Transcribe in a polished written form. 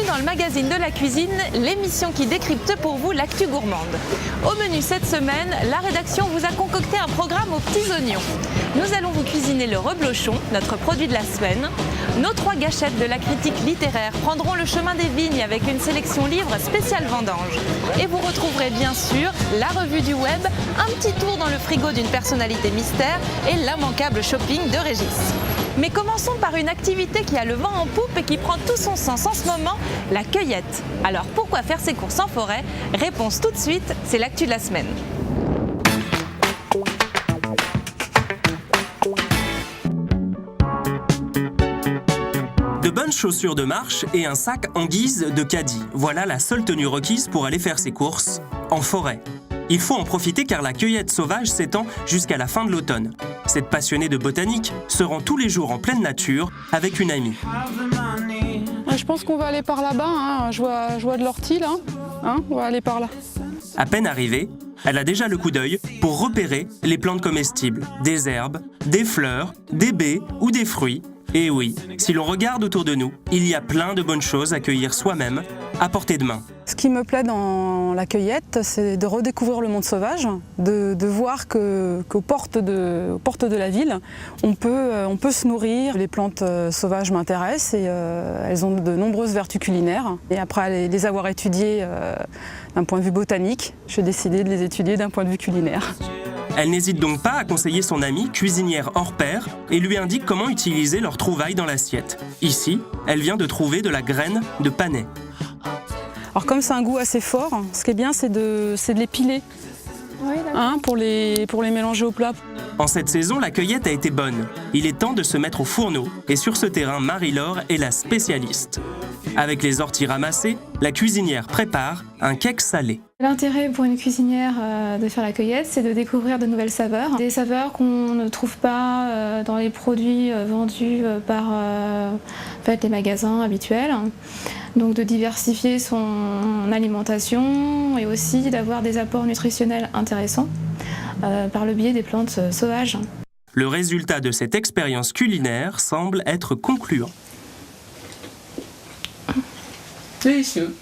Bienvenue dans le magazine de la cuisine, l'émission qui décrypte pour vous l'actu gourmande. Au menu cette semaine, la rédaction vous a concocté un programme aux petits oignons. Nous allons vous cuisiner le reblochon, notre produit de la semaine. Nos 3 gâchettes de la critique littéraire prendront le chemin des vignes avec une sélection livre spéciale vendange. Et vous retrouverez bien sûr la revue du web, un petit tour dans le frigo d'une personnalité mystère et l'immanquable shopping de Régis. Mais commençons par une activité qui a le vent en poupe et qui prend tout son sens en ce moment, la cueillette. Alors pourquoi faire ses courses en forêt? Réponse tout de suite, c'est l'actu de la semaine. De bonnes chaussures de marche et un sac en guise de caddie. Voilà la seule tenue requise pour aller faire ses courses en forêt. Il faut en profiter car la cueillette sauvage s'étend jusqu'à la fin de l'automne. Cette passionnée de botanique se rend tous les jours en pleine nature avec une amie. Je pense qu'on va aller par là-bas, hein. Je vois de l'ortie là, hein. On va aller par là. À peine arrivée, elle a déjà le coup d'œil pour repérer les plantes comestibles, des herbes, des fleurs, des baies ou des fruits. Et oui, si l'on regarde autour de nous, il y a plein de bonnes choses à cueillir soi-même, à portée de main. Ce qui me plaît dans la cueillette, c'est de redécouvrir le monde sauvage, de voir qu'aux portes de la ville, on peut se nourrir. Les plantes sauvages m'intéressent et elles ont de nombreuses vertus culinaires. Et après les avoir étudiées d'un point de vue botanique, j'ai décidé de les étudier d'un point de vue culinaire. Elle n'hésite donc pas à conseiller son amie, cuisinière hors pair, et lui indique comment utiliser leurs trouvailles dans l'assiette. Ici, elle vient de trouver de la graine de panais. Alors comme c'est un goût assez fort, ce qui est bien c'est de les piler, hein, pour les mélanger au plat. En cette saison, la cueillette a été bonne. Il est temps de se mettre au fourneau, et sur ce terrain, Marie-Laure est la spécialiste. Avec les orties ramassées, la cuisinière prépare un cake salé. L'intérêt pour une cuisinière de faire la cueillette, c'est de découvrir de nouvelles saveurs. Des saveurs qu'on ne trouve pas dans les produits vendus par les magasins habituels. Donc de diversifier son alimentation et aussi d'avoir des apports nutritionnels intéressants par le biais des plantes sauvages. Le résultat de cette expérience culinaire semble être concluant. Délicieux.